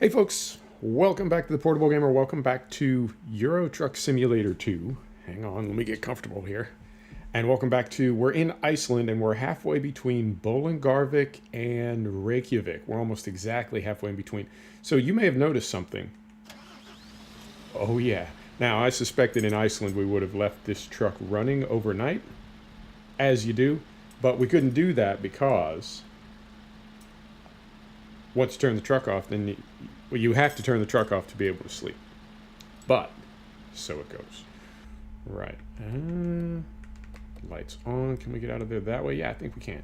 Hey folks, welcome back to the Portable Gamer. Welcome back to Euro Truck Simulator 2. Hang on, let me get comfortable here. And welcome back to, we're in Iceland and we're halfway between Bolungarvik and Reykjavik. We're almost exactly halfway in between. So you may have noticed something. Oh yeah. Now I suspected in Iceland we would have left this truck running overnight, as you do, but we couldn't do that because once you turn the truck off, then you have to turn the truck off to be able to sleep. But, so it goes. Right. Lights on. Can we get out of there that way? Yeah, I think we can.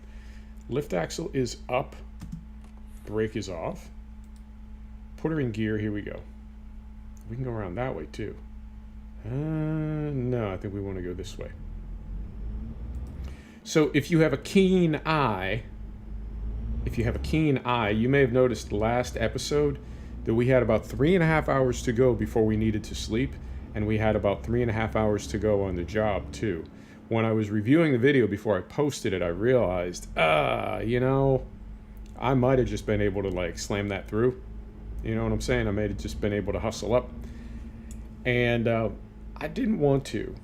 Lift axle is up. Brake is off. Put her in gear. Here we go. We can go around that way, too. No, I think we want to go this way. So, if you have a keen eye... you may have noticed last episode that we had about 3.5 hours to go before we needed to sleep, and we had about 3.5 hours to go on the job too. When I was reviewing the video before I posted it, I realized, I might have just been able to like slam that through. You know what I'm saying? I might have just been able to hustle up. And I didn't want to.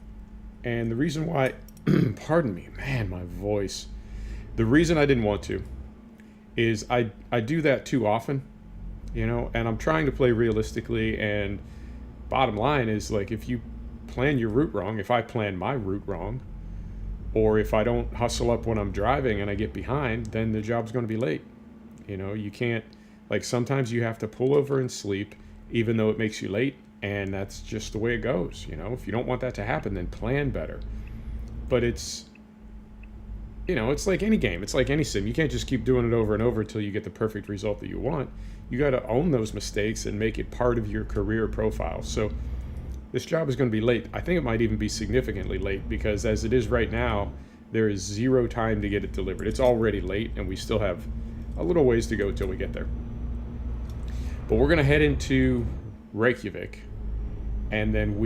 And the reason why, pardon me, man, my voice. The reason I didn't want to is I do that too often, and I'm trying to play realistically, and bottom line is, like, if you plan your route wrong, if I plan my route wrong, or if I don't hustle up when I'm driving and I get behind, then the job's going to be late. You can't, like, sometimes you have to pull over and sleep, even though it makes you late, and that's just the way it goes. If you don't want that to happen, then plan better. But it's like any game. It's like any sim. You can't just keep doing it over and over until you get the perfect result that you want. You got to own those mistakes and make it part of your career profile. So this job is going to be late. I think it might even be significantly late because as it is right now, there is 0 time to get it delivered. It's already late and we still have a little ways to go till we get there. But we're going to head into Reykjavik, and then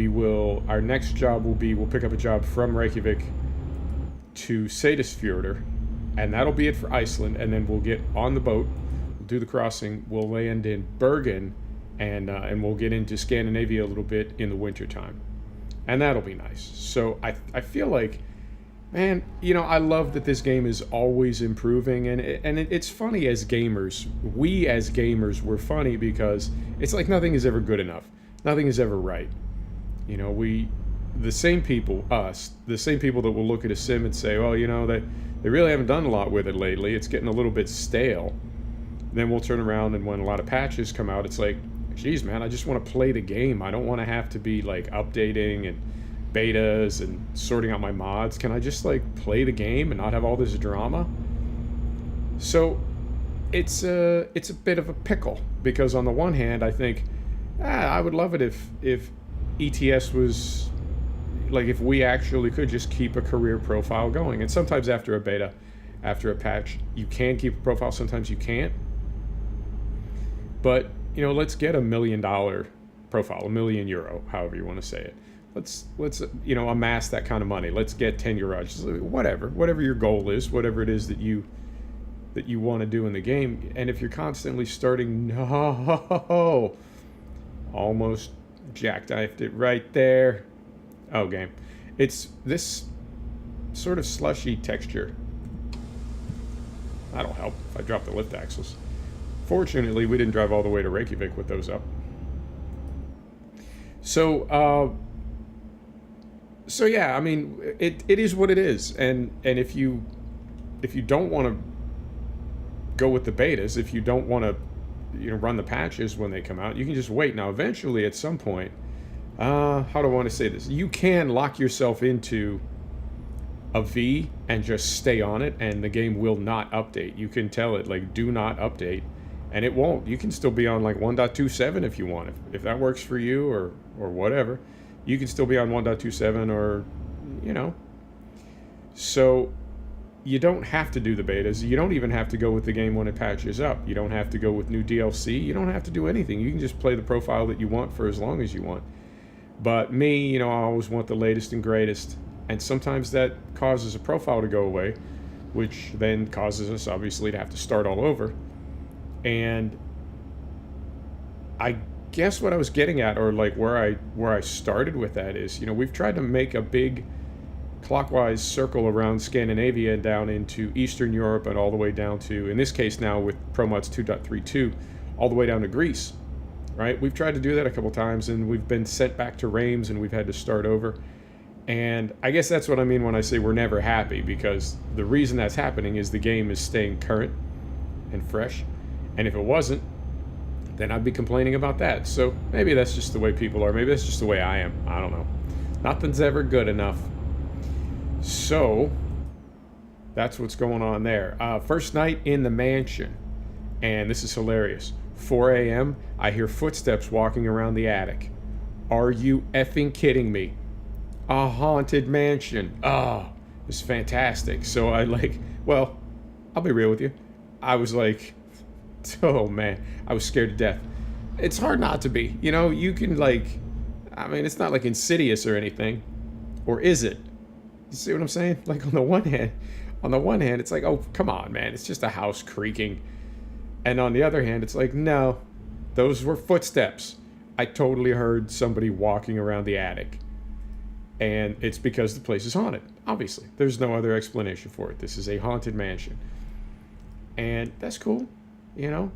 our next job will be, we'll pick up a job from Reykjavik to Seyðisfjörður, and that'll be it for Iceland. And then we'll get on the boat, we'll do the crossing, we'll land in Bergen, and we'll get into Scandinavia a little bit in the wintertime, and that'll be nice. So I feel like, man, I love that this game is always improving, and it's funny as gamers. We as gamers, we're funny because it's like nothing is ever good enough, nothing is ever right. The same people that will look at a sim and say, well, they really haven't done a lot with it lately. It's getting a little bit stale. Then we'll turn around, and when a lot of patches come out, it's like, geez, man, I just want to play the game. I don't want to have to be like updating and betas and sorting out my mods. Can I just like play the game and not have all this drama? So it's a bit of a pickle, because on the one hand, I think, I would love it if ETS was... like if we actually could just keep a career profile going. And sometimes after a beta, after a patch, you can keep a profile, sometimes you can't. But, let's get $1 million profile, €1 million, however you want to say it. Let's amass that kind of money. Let's get 10 garages, whatever your goal is, whatever it is that you want to do in the game. And if you're constantly starting, no, almost jackknifed it right there. Oh, game. It's this sort of slushy texture. That'll help if I drop the lift axles. Fortunately, we didn't drive all the way to Reykjavik with those up. So yeah, I mean, it is what it is. And if you don't want to go with the betas, if you don't want to run the patches when they come out, you can just wait. Now, eventually, at some point, how do I want to say this? You can lock yourself into a V and just stay on it, and the game will not update. You can tell it, like, do not update, and it won't. You can still be on, like, 1.27 if you want. If that works for you or whatever, you can still be on 1.27 or, So you don't have to do the betas. You don't even have to go with the game when it patches up. You don't have to go with new DLC. You don't have to do anything. You can just play the profile that you want for as long as you want. But me, I always want the latest and greatest. And sometimes that causes a profile to go away, which then causes us, obviously, to have to start all over. And I guess what I was getting at, or like where I started with that is, we've tried to make a big clockwise circle around Scandinavia and down into Eastern Europe and all the way down to, in this case now with ProMods 2.32, all the way down to Greece, right? We've tried to do that a couple times and we've been sent back to Reims and we've had to start over. And I guess that's what I mean when I say we're never happy, because the reason that's happening is the game is staying current and fresh. And if it wasn't, then I'd be complaining about that. So maybe that's just the way people are. Maybe that's just the way I am. I don't know. Nothing's ever good enough. So that's what's going on there. First night in the mansion. And this is hilarious. 4 a.m., I hear footsteps walking around the attic. Are you effing kidding me? A haunted mansion. Oh, it's fantastic. So well, I'll be real with you. I was like, oh man, I was scared to death. It's hard not to be. You can it's not like Insidious or anything. Or is it? You see what I'm saying? Like on the one hand, it's like, oh, come on, man. It's just a house creaking. And on the other hand, it's like, no, those were footsteps. I totally heard somebody walking around the attic. And it's because the place is haunted. Obviously, there's no other explanation for it. This is a haunted mansion. And that's cool, And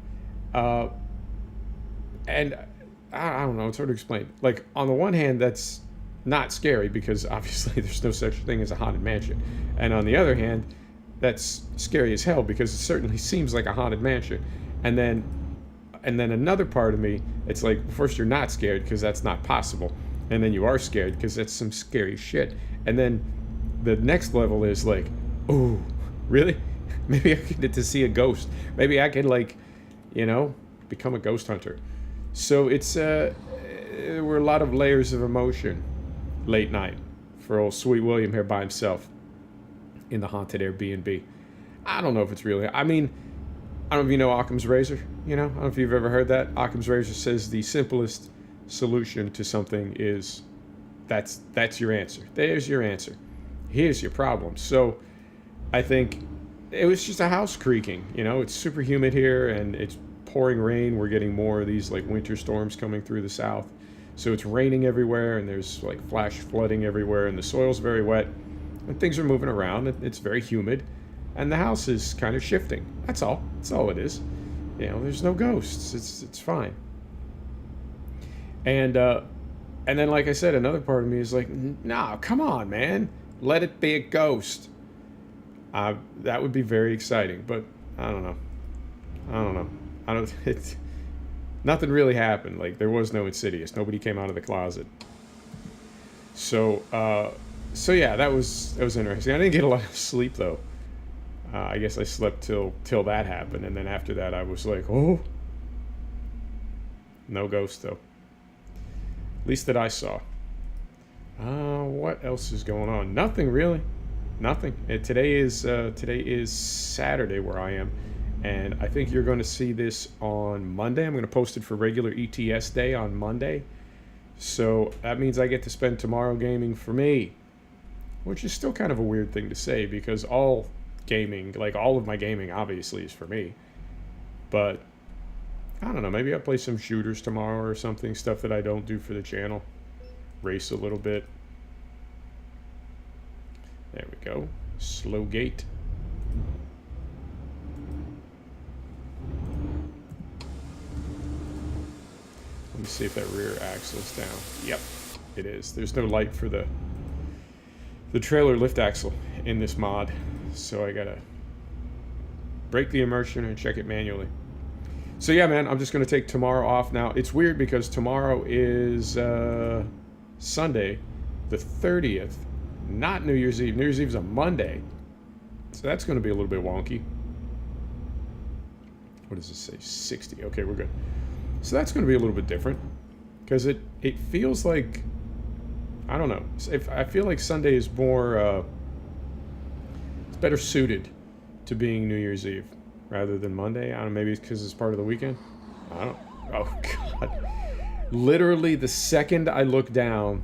I don't know, it's hard to explain. Like, on the one hand, that's not scary because obviously there's no such thing as a haunted mansion. And on the other hand, that's scary as hell because it certainly seems like a haunted mansion. And then another part of me, it's like, first you're not scared because that's not possible. And then you are scared because that's some scary shit. And then the next level is like, oh, really? Maybe I could get to see a ghost. Maybe I could become a ghost hunter. So it's there were a lot of layers of emotion late night for old Sweet William here by himself in the haunted Airbnb. I don't know if it's really. I mean, I don't know if you know Occam's razor. I don't know if you've ever heard that. Occam's razor says the simplest solution to something is that's your answer. There's your answer. Here's your problem. So I think it was just a house creaking. It's super humid here and it's pouring rain. We're getting more of these like winter storms coming through the south. So it's raining everywhere and there's like flash flooding everywhere and the soil's very wet and things are moving around. It's very humid and the house is kind of shifting. That's all. That's all it is. There's no ghosts. It's fine. And then, like I said, another part of me is like, no, come on, man. Let it be a ghost. That would be very exciting, but I don't know. Nothing really happened. Like, there was no Insidious. Nobody came out of the closet. So yeah, that was interesting. I didn't get a lot of sleep, though. I guess I slept till that happened, and then after that, I was like, oh. No ghost, though. At least that I saw. What else is going on? Nothing really. Nothing. Today is Saturday where I am, and I think you're going to see this on Monday. I'm going to post it for regular ETS day on Monday. So that means I get to spend tomorrow gaming for me, which is still kind of a weird thing to say because all gaming, like all of my gaming, obviously is for me. But I don't know, maybe I'll play some shooters tomorrow or something, stuff that I don't do for the channel. Race a little bit. There we go. Slow gate. Let me see if that rear axle's down. Yep, it is. There's no light for the trailer lift axle in this mod, so I gotta break the immersion and check it manually. So yeah, man, I'm just going to take tomorrow off. Now, it's weird because tomorrow is Sunday, the 30th, not New Year's Eve. New Year's Eve is a Monday. So that's going to be a little bit wonky. What does this say? 60. Okay, we're good. So that's going to be a little bit different because it feels like, I don't know. I feel like Sunday is more, it's better suited to being New Year's Eve rather than Monday. I don't know, maybe it's because it's part of the weekend. I don't. Oh, God. Literally, the second I look down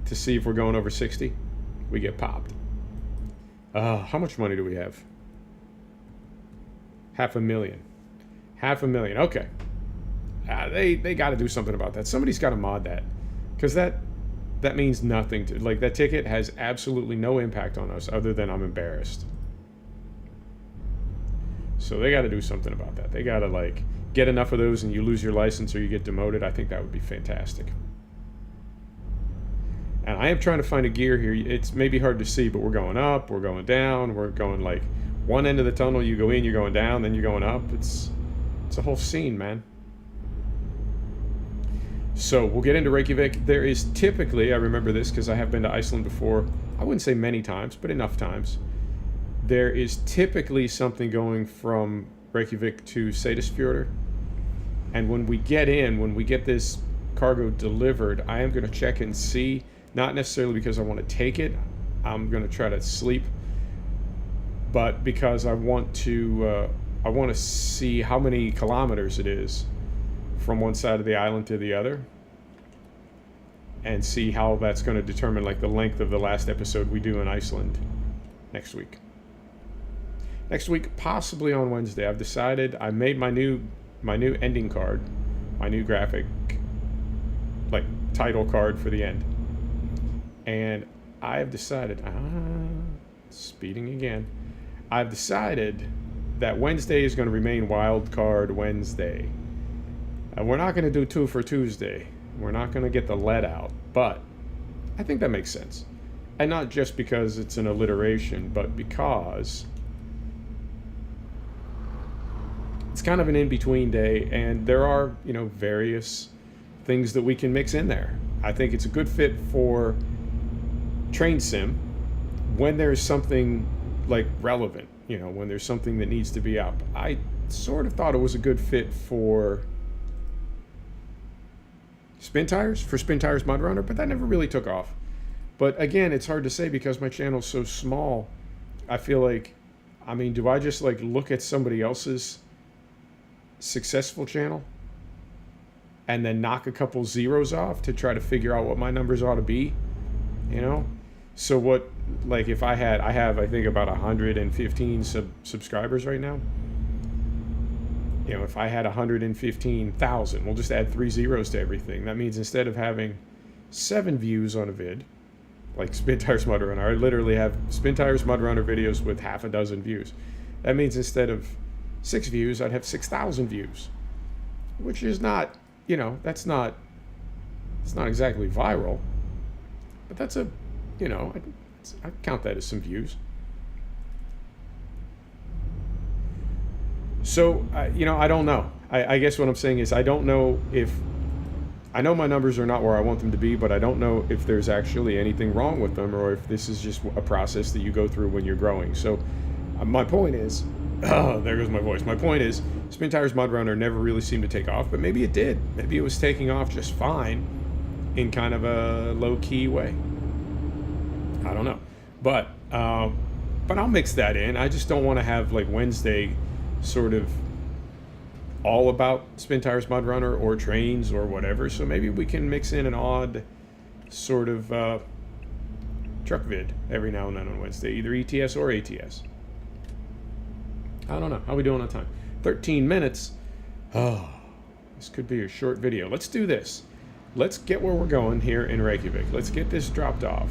to see if we're going over 60, we get popped. How much money do we have? $500,000. $500,000. Okay. They got to do something about that. Somebody's got to mod that, because that means nothing to, like, that ticket has absolutely no impact on us other than I'm embarrassed. So they got to do something about that. They got to, like, get enough of those and you lose your license or you get demoted. I think that would be fantastic. And I am trying to find a gear here. It's maybe hard to see, but we're going up, we're going down, we're going, like, one end of the tunnel, you go in, you're going down, then you're going up. It's a whole scene, man. So we'll get into Reykjavik. There is typically, I remember this because I have been to Iceland before, I wouldn't say many times, but enough times. There is typically something going from Reykjavik to Seyðisfjörður. And when we get this cargo delivered, I am going to check and see, not necessarily because I want to take it, I'm going to try to sleep, but because I want to see how many kilometers it is from one side of the island to the other, and see how that's going to determine, like, the length of the last episode we do in Iceland next week. Next week, possibly on Wednesday. I've decided. I made my new ending card, my new graphic, like, title card for the end, and I have decided. Speeding again. I've decided that Wednesday is going to remain Wild Card Wednesday. We're not going to do 2 for Tuesday. We're not going to get the let out, but I think that makes sense. And not just because it's an alliteration, but because it's kind of an in-between day, and there are, various things that we can mix in there. I think it's a good fit for train sim when there's something, like, relevant, when there's something that needs to be up. I sort of thought it was a good fit for Spin Tires Mud Runner, but that never really took off. But again, it's hard to say because my channel's so small. I feel like, do I just, like, look at somebody else's successful channel and then knock a couple zeros off to try to figure out what my numbers ought to be? So what, like, if I have I think about 115 subscribers right now. If I had 115,000, we'll just add 3 zeros to everything. That means instead of having 7 views on a vid, like Spin Tires Mud Runner, I literally have Spin Tires Mud Runner videos with half a dozen views. That means instead of 6 views, I'd have 6,000 views, which is not, it's not exactly viral, but that's I count that as some views. So, I don't know. I guess what I'm saying is I don't know if... I know my numbers are not where I want them to be, but I don't know if there's actually anything wrong with them or if this is just a process that you go through when you're growing. So, my point is... Oh, there goes my voice. My point is, Spin Tires Mud Runner never really seemed to take off, but maybe it did. Maybe it was taking off just fine in kind of a low-key way. I don't know. But I'll mix that in. I just don't want to have, like, Wednesday sort of all about Spin Tires Mud Runner or trains or whatever. So maybe we can mix in an odd sort of truck vid every now and then on Wednesday, either ETS or ATS. I don't know. How are we doing on time? 13 minutes. Oh, this could be a short video. Let's do this. Let's get where we're going here in Reykjavik. Let's get this dropped off.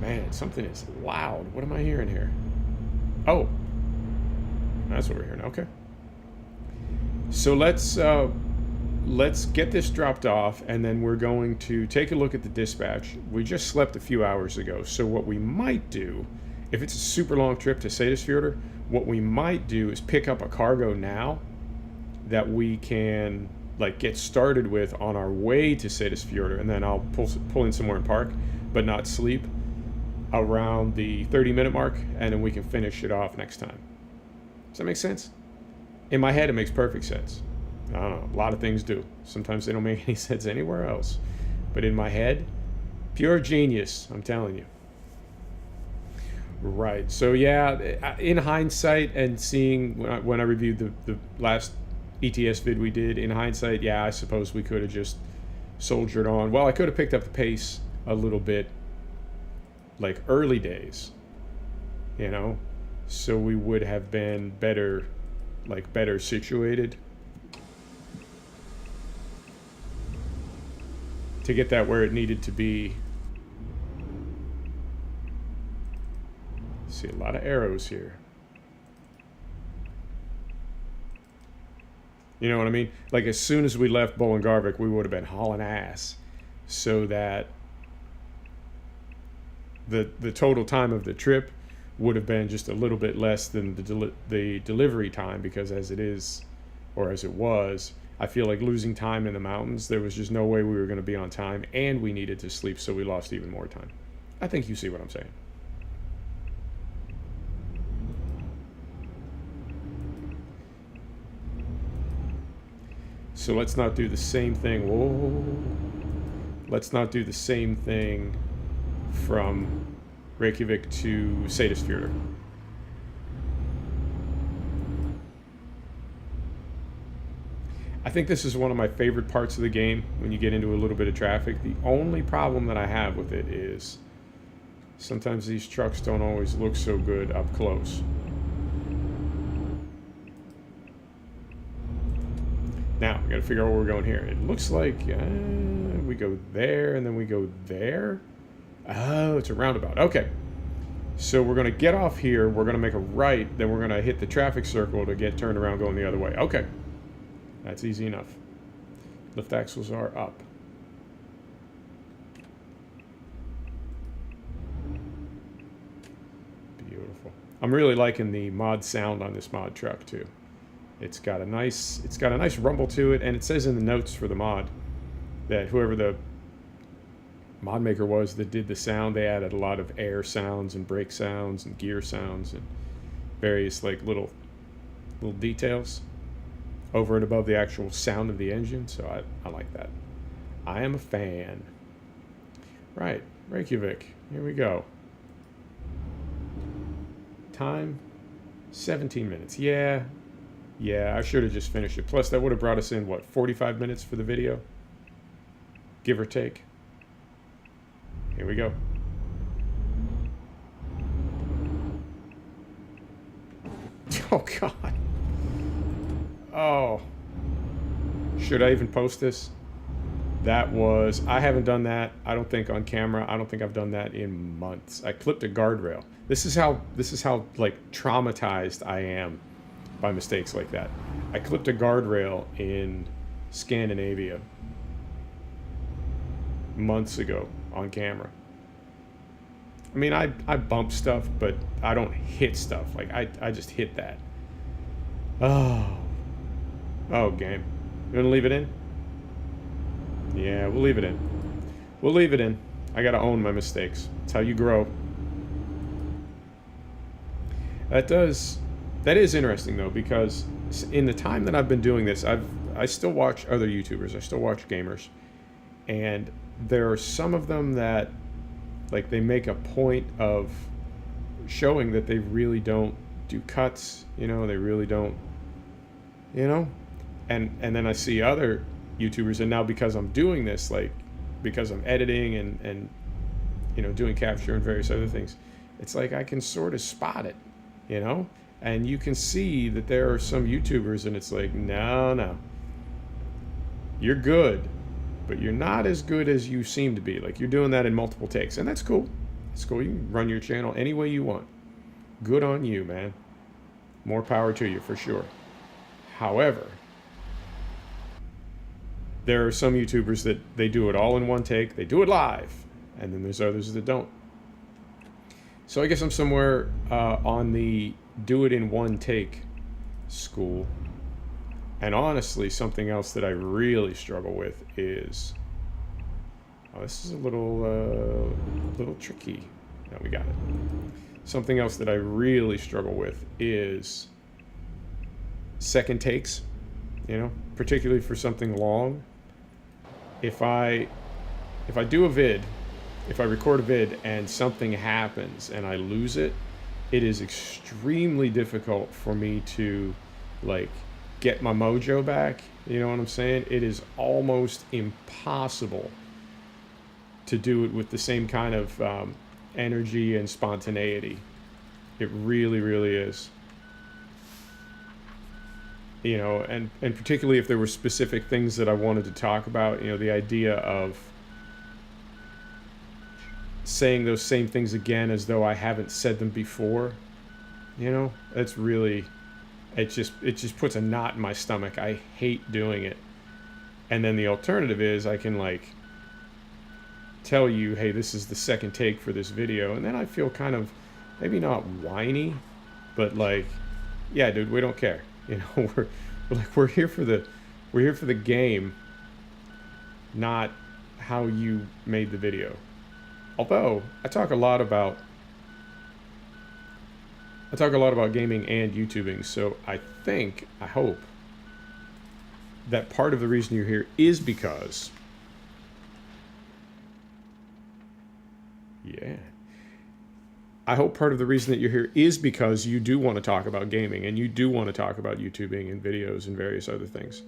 Man, something is loud. What am I hearing here? Oh, that's what we're hearing. Okay. So let's get this dropped off, and then we're going to take a look at the dispatch. We just slept a few hours ago, so what we might do, if it's a super long trip to Seyðisfjörður, what we might do is pick up a cargo now that we can, like, get started with on our way to Seyðisfjörður, and then I'll pull in somewhere and park, but not sleep around the 30-minute mark, and then we can finish it off next time. Does that make sense? In my head, it makes perfect sense. I don't know. A lot of things do. Sometimes they don't make any sense anywhere else. But in my head, pure genius, I'm telling you. Right. So, yeah, in hindsight and seeing when I reviewed the last ETS vid we did, in hindsight, yeah, I suppose we could have just soldiered on. Well, I could have picked up the pace a little bit, like early days, so we would have been better situated. to get that where it needed to be. See a lot of arrows here. You know what I mean? Like as soon as we left Bolungarvik, we would have been hauling ass, so that the total time of the trip would have been just a little bit less than the delivery time, because as it is, or as it was, I feel like losing time in the mountains, there was just no way we were going to be on time, and we needed to sleep, so we lost even more time. I think you see what I'm saying. So let's not do the same thing. Whoa. Let's not do the same thing from Reykjavik to Seyðisfjörður. I think this is one of my favorite parts of the game when you get into a little bit of traffic. The only problem that I have with it is sometimes these trucks don't always look so good up close. Now, we got to figure out where we're going here. It looks like we go there and then we go there. Oh, it's a roundabout. Okay. So we're going to get off here. We're going to make a right. Then we're going to hit the traffic circle to get turned around going the other way. Okay. That's easy enough. Lift axles are up. Beautiful. I'm really liking the mod sound on this mod truck too. It's got a nice rumble to it, and it says in the notes for the mod that whoever the mod maker was that did the sound, they added a lot of air sounds and brake sounds and gear sounds and various like little details over and above the actual sound of the engine. So I like that. I am a fan. Right, Reykjavik. Here we go. Time 17 minutes. Yeah, I should have just finished it. Plus, that would have brought us in, what, 45 minutes for the video? Give or take. Here we go. Oh, God. Oh. Should I even post this? That was... I haven't done that, I don't think, on camera. I don't think I've done that in months. I clipped a guardrail. This is how like, traumatized I am by mistakes like that. I clipped a guardrail in Scandinavia months ago on camera. I mean, I bump stuff, but I don't hit stuff. Like, I just hit that. Oh, game. You wanna leave it in? Yeah, we'll leave it in. We'll leave it in. I gotta own my mistakes. It's how you grow. That is interesting though, because in the time that I've been doing this, I still watch other YouTubers, I still watch gamers, and there are some of them that, like, they make a point of showing that they really don't do cuts, you know, they really don't, you know, and then I see other YouTubers, and now because I'm doing this, like, because I'm editing and you know, doing capture and various other things, it's like I can sort of spot it, you know. And you can see that there are some YouTubers, and it's like, no, you're good, but you're not as good as you seem to be. Like, you're doing that in multiple takes, and that's cool. It's cool. You can run your channel any way you want. Good on you, man. More power to you, for sure. However, there are some YouTubers that they do it all in one take. They do it live, and then there's others that don't. So I guess I'm somewhere on the do it in one take school. And honestly, something else that I really struggle with is, oh, this is a little tricky. No, we got it. Something else that I really struggle with is second takes, you know, particularly for something long. If I do a vid, if I record a vid and something happens and I lose it, it is extremely difficult for me to, like, get my mojo back. You know what I'm saying? It is almost impossible to do it with the same kind of energy and spontaneity. It really, really is. You know, and particularly if there were specific things that I wanted to talk about, you know, the idea of saying those same things again as though I haven't said them before. You know, it's really, it just puts a knot in my stomach. I hate doing it. And then the alternative is I can like tell you, hey, this is the second take for this video, and then I feel kind of maybe not whiny, but like, yeah, dude, we don't care. You know, we're here for the game, not how you made the video. Although I talk a lot about gaming and YouTubing, so I hope that part of the reason you're here is because, I hope part of the reason that you're here is because you do want to talk about gaming and you do want to talk about YouTubing and videos and various other things.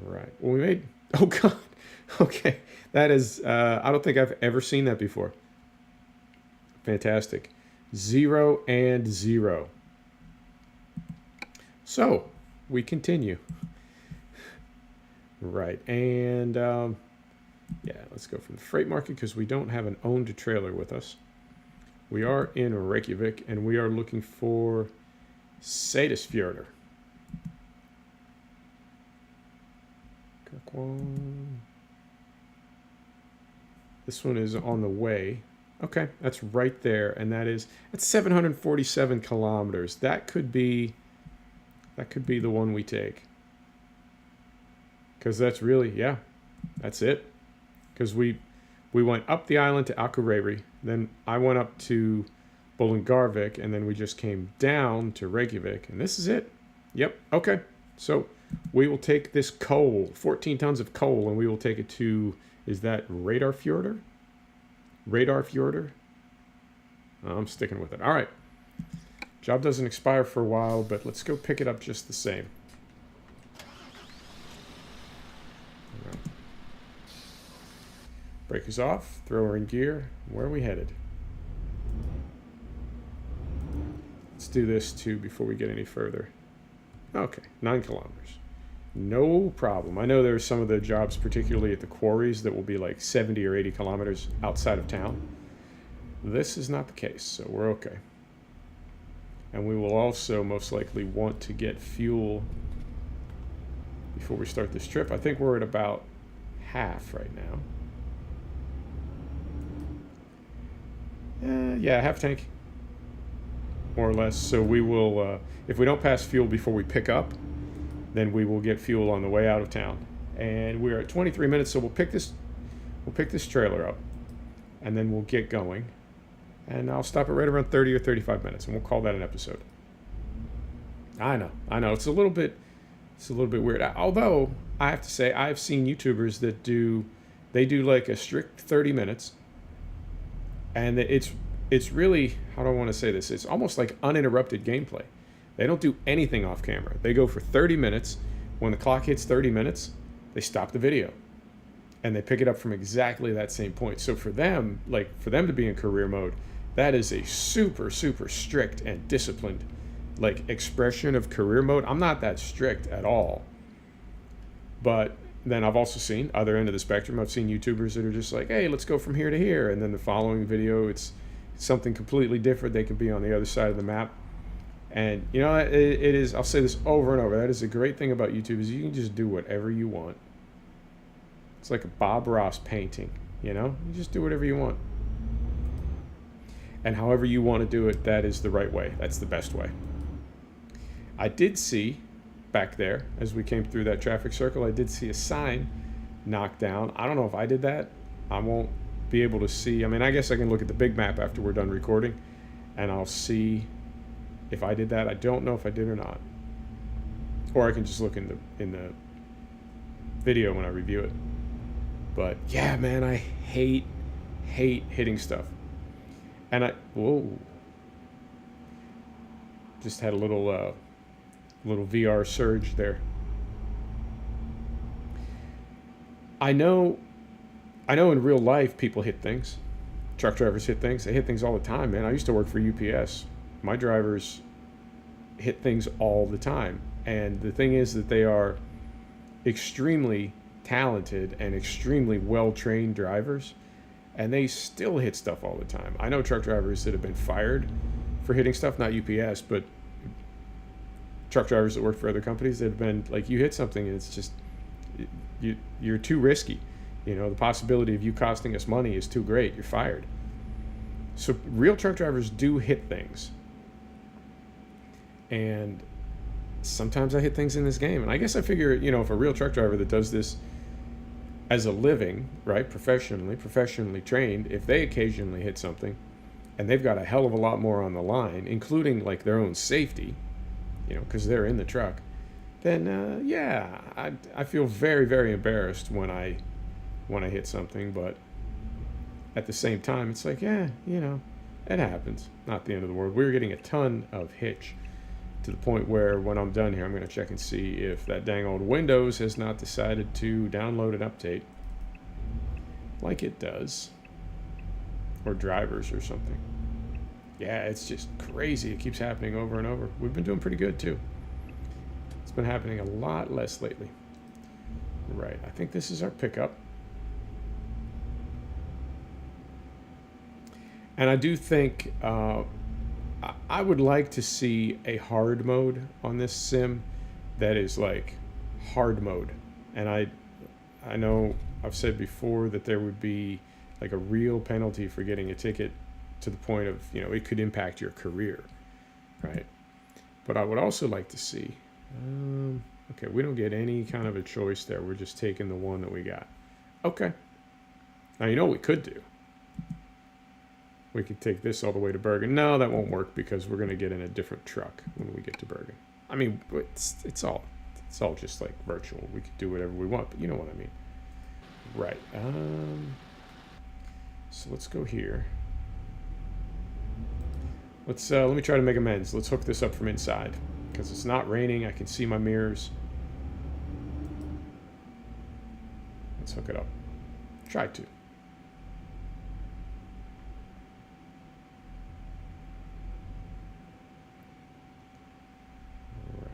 Right. Well, we made, oh God. Okay. That is, I don't think I've ever seen that before. Fantastic. 0 and 0. So, we continue. Right. And, yeah, let's go from the freight market because we don't have an owned trailer with us. We are in Reykjavik and we are looking for Seyðisfjörður. This one is on the way. Okay, that's right there, and that's 747 kilometers. That could be the one we take. Because that's really, yeah, that's it. Because we went up the island to Akureyri, then I went up to Bolungarvik, and then we just came down to Reykjavik, and this is it. Yep, okay. So we will take this coal, 14 tons of coal, and we will take it to, is that Reyðarfjörður? Reyðarfjörður? I'm sticking with it. All right. Job doesn't expire for a while, but let's go pick it up just the same. All right. Brake is off. Throw her in gear. Where are we headed? Let's do this too before we get any further. Okay, 9 kilometers. No problem. I know there's some of the jobs, particularly at the quarries, that will be like 70 or 80 kilometers outside of town. This is not the case, so we're okay. And we will also most likely want to get fuel before we start this trip. I think we're at about half right now. Yeah, half tank, more or less. So we will, if we don't pass fuel before we pick up, then we will get fuel on the way out of town. And we're at 23 minutes, so we'll pick this trailer up, and then we'll get going. And I'll stop it right around 30 or 35 minutes, and we'll call that an episode. I know, it's a little bit weird. Although I have to say, I've seen YouTubers that do like a strict 30 minutes, and it's really, how do I want to say this? It's almost like uninterrupted gameplay. They don't do anything off camera. They go for 30 minutes. When the clock hits 30 minutes, they stop the video. And they pick it up from exactly that same point. So for them to be in career mode, that is a super, super strict and disciplined like expression of career mode. I'm not that strict at all. But then I've also seen other end of the spectrum. I've seen YouTubers that are just like, hey, let's go from here to here. And then the following video, it's something completely different. They could be on the other side of the map. And, you know, it is, I'll say this over and over, that is a great thing about YouTube is you can just do whatever you want. It's like a Bob Ross painting, you know? You just do whatever you want. And however you want to do it, that is the right way. That's the best way. I did see, back there, as we came through that traffic circle, I did see a sign knocked down. I don't know if I did that. I won't be able to see. I mean, I guess I can look at the big map after we're done recording, and I'll see if I did that. I don't know if I did or not. Or I can just look in the video when I review it. But yeah, man, I hate hitting stuff. And whoa. Just had a little VR surge there. I know in real life people hit things. Truck drivers hit things. They hit things all the time, man. I used to work for UPS. My drivers hit things all the time. And the thing is that they are extremely talented and extremely well-trained drivers. and they still hit stuff all the time. I know truck drivers that have been fired for hitting stuff, not UPS, but truck drivers that work for other companies that have been like, you hit something and it's just, you're too risky. You know, the possibility of you costing us money is too great. You're fired. So real truck drivers do hit things. And sometimes I hit things in this game. And I guess I figure, you know, if a real truck driver that does this as a living, right, professionally trained, if they occasionally hit something and they've got a hell of a lot more on the line, including like their own safety, you know, because they're in the truck, then yeah, I feel very, very embarrassed when I hit something. But at the same time, it's like, yeah, you know, it happens. Not the end of the world. We're getting a ton of hitch, to the point where when I'm done here, I'm going to check and see if that dang old Windows has not decided to download an update like it does, or drivers or something. Yeah, it's just crazy. It keeps happening over and over. We've been doing pretty good too. It's been happening a lot less lately. Right, I think this is our pickup. And I do think I would like to see a hard mode on this sim that is like hard mode. And I know I've said before that there would be like a real penalty for getting a ticket, to the point of, you know, it could impact your career, right? But I would also like to see, okay, we don't get any kind of a choice there. We're just taking the one that we got. Okay. Now, you know what we could do? We could take this all the way to Bergen. No, that won't work because we're going to get in a different truck when we get to Bergen. I mean, it's all just like virtual. We could do whatever we want, but you know what I mean. Right. So let's go here. Let me try to make amends. Let's hook this up from inside because it's not raining. I can see my mirrors. Let's hook it up. Try to. All right.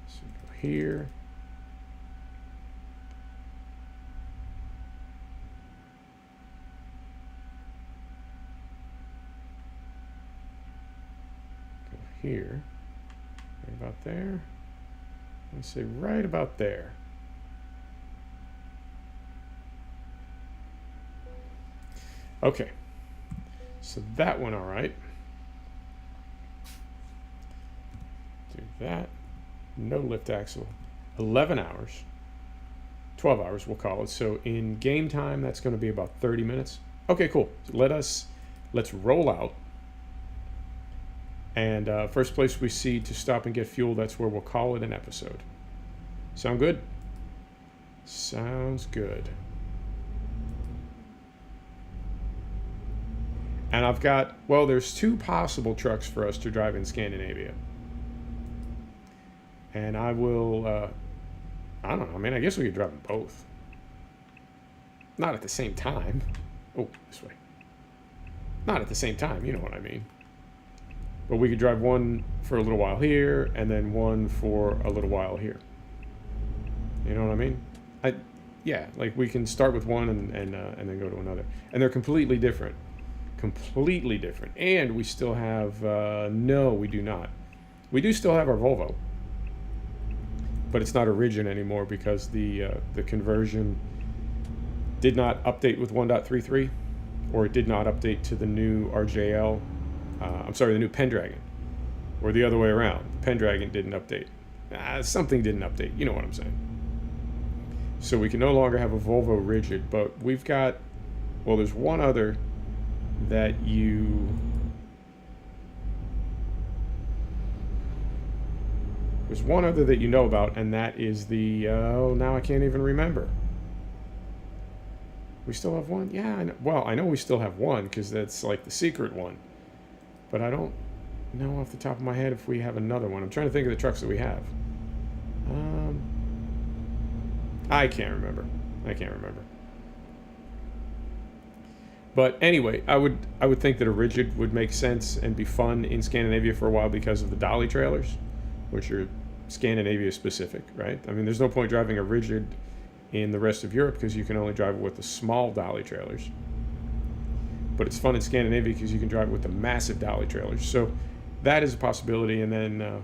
So go here. Here, right about there. Let's say right about there. Okay, so that went all right. Do that. No lift axle. 11 hours. 12 hours, we'll call it. So in game time, that's going to be about 30 minutes. Okay, cool. So let's roll out. And first place we see to stop and get fuel, that's where we'll call it an episode. Sound good? Sounds good. And I've got, well, there's 2 possible trucks for us to drive in Scandinavia. And I will, I don't know, I mean, I guess we could drive them both. Not at the same time. Oh, this way. Not at the same time, you know what I mean. But we could drive one for a little while here, and then one for a little while here. You know what I mean? Yeah, like we can start with one and then go to another. And they're completely different. Completely different. And we still have, no, we do not. We do still have our Volvo. But it's not Origin anymore because the conversion did not update with 1.33, or it did not update to the new RJL. The new Pendragon, or the other way around. Pendragon didn't update. Something didn't update. You know what I'm saying. So we can no longer have a Volvo Rigid, but we've got, well, there's one other that there's one other that you know about, and that is the, now I can't even remember. We still have one? Yeah, I know. Well, I know we still have one because that's like the secret one. But I don't know off the top of my head if we have another one. I'm trying to think of the trucks that we have. I can't remember. But anyway, I would think that a Rigid would make sense and be fun in Scandinavia for a while because of the dolly trailers, which are Scandinavia specific, right? I mean, there's no point driving a Rigid in the rest of Europe because you can only drive it with the small dolly trailers. But it's fun in Scandinavia because you can drive it with the massive dolly trailers. So that is a possibility. And then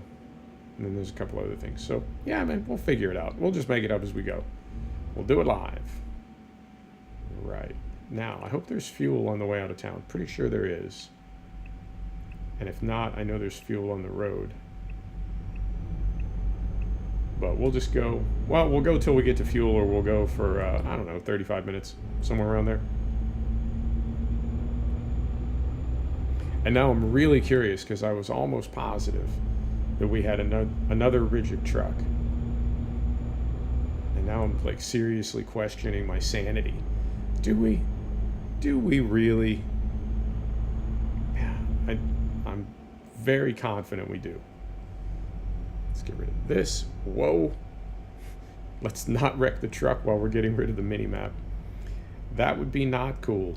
there's a couple other things. So yeah, man, we'll figure it out. We'll just make it up as we go. We'll do it live. Right. Now, I hope there's fuel on the way out of town. Pretty sure there is. And if not, I know there's fuel on the road. But we'll just go, well, we'll go till we get to fuel, or we'll go for, I don't know, 35 minutes, somewhere around there. And now I'm really curious because I was almost positive that we had another rigid truck. And now I'm like seriously questioning my sanity. Do we really? Yeah, I'm very confident we do. Let's get rid of this. Whoa. Let's not wreck the truck while we're getting rid of the mini-map. That would be not cool.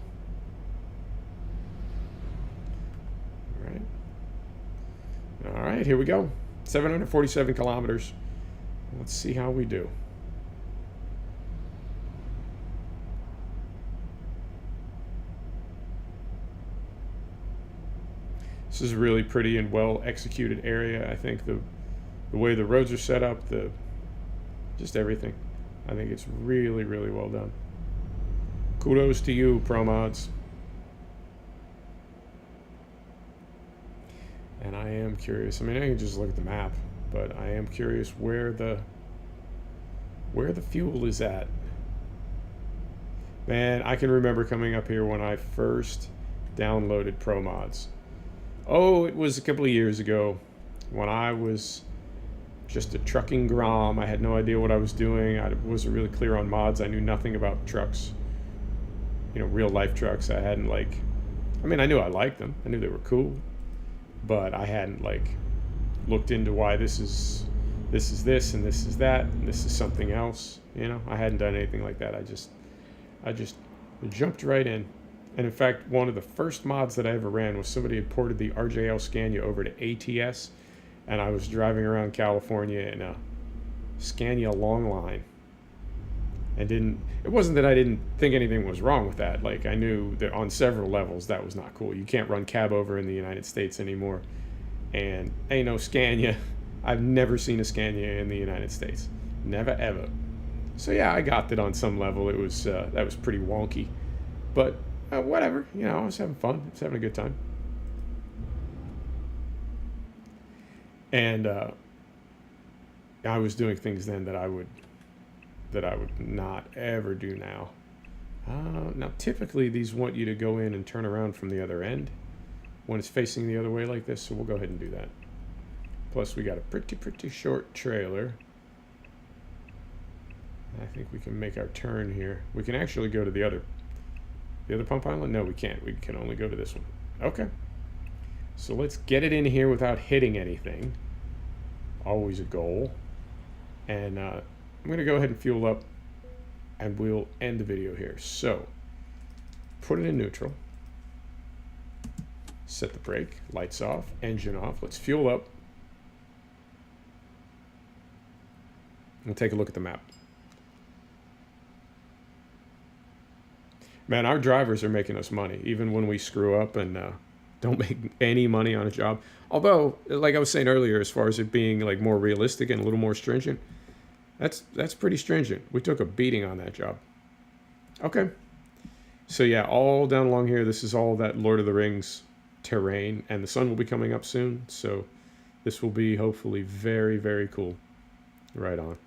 All right, here we go. 747 kilometers. Let's see how we do. This is a really pretty and well executed area. I think the way the roads are set up, just everything. I think it's really, really well done. Kudos to you, ProMods. And I am curious. I mean, I can just look at the map, but I am curious where the fuel is at. Man, I can remember coming up here when I first downloaded ProMods. Oh, it was a couple of years ago when I was just a trucking grom. I had no idea what I was doing. I wasn't really clear on mods. I knew nothing about trucks, you know, real life trucks. I hadn't I knew I liked them. I knew they were cool, but I hadn't looked into why this is this and this is that and this is something else. You know, I hadn't done anything like that. I just jumped right in. And in fact, one of the first mods that I ever ran was somebody had ported the RJL Scania over to ATS, and I was driving around California in a Scania long line. And it wasn't that I didn't think anything was wrong with that. Like, I knew that on several levels that was not cool. You can't run cab over in the United States anymore. And ain't no Scania. I've never seen a Scania in the United States. Never ever. So yeah, I got that on some level. It was that was pretty wonky. But whatever, you know, I was having fun. I was having a good time. And I was doing things then that I would not ever do now. Now, typically, these want you to go in and turn around from the other end when it's facing the other way like this, so we'll go ahead and do that. Plus, we got a pretty short trailer. I think we can make our turn here. We can actually go to the other pump island? No, we can't. We can only go to this one. Okay. So let's get it in here without hitting anything. Always a goal. And I'm going to go ahead and fuel up, and we'll end the video here. So put it in neutral. Set the brake. Lights off. Engine off. Let's fuel up. We'll take a look at the map. Man, our drivers are making us money, even when we screw up and don't make any money on a job. Although, like I was saying earlier, as far as it being like more realistic and a little more stringent, that's pretty stringent. We took a beating on that job. Okay. So yeah, all down along here, this is all that Lord of the Rings terrain, and the sun will be coming up soon. So this will be hopefully very, very cool. Right on.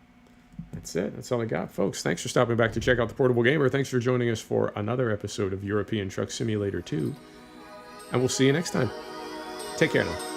That's it. That's all I got, folks. Thanks for stopping back to check out The Portable Gamer. Thanks for joining us for another episode of European Truck Simulator 2. And we'll see you next time. Take care now.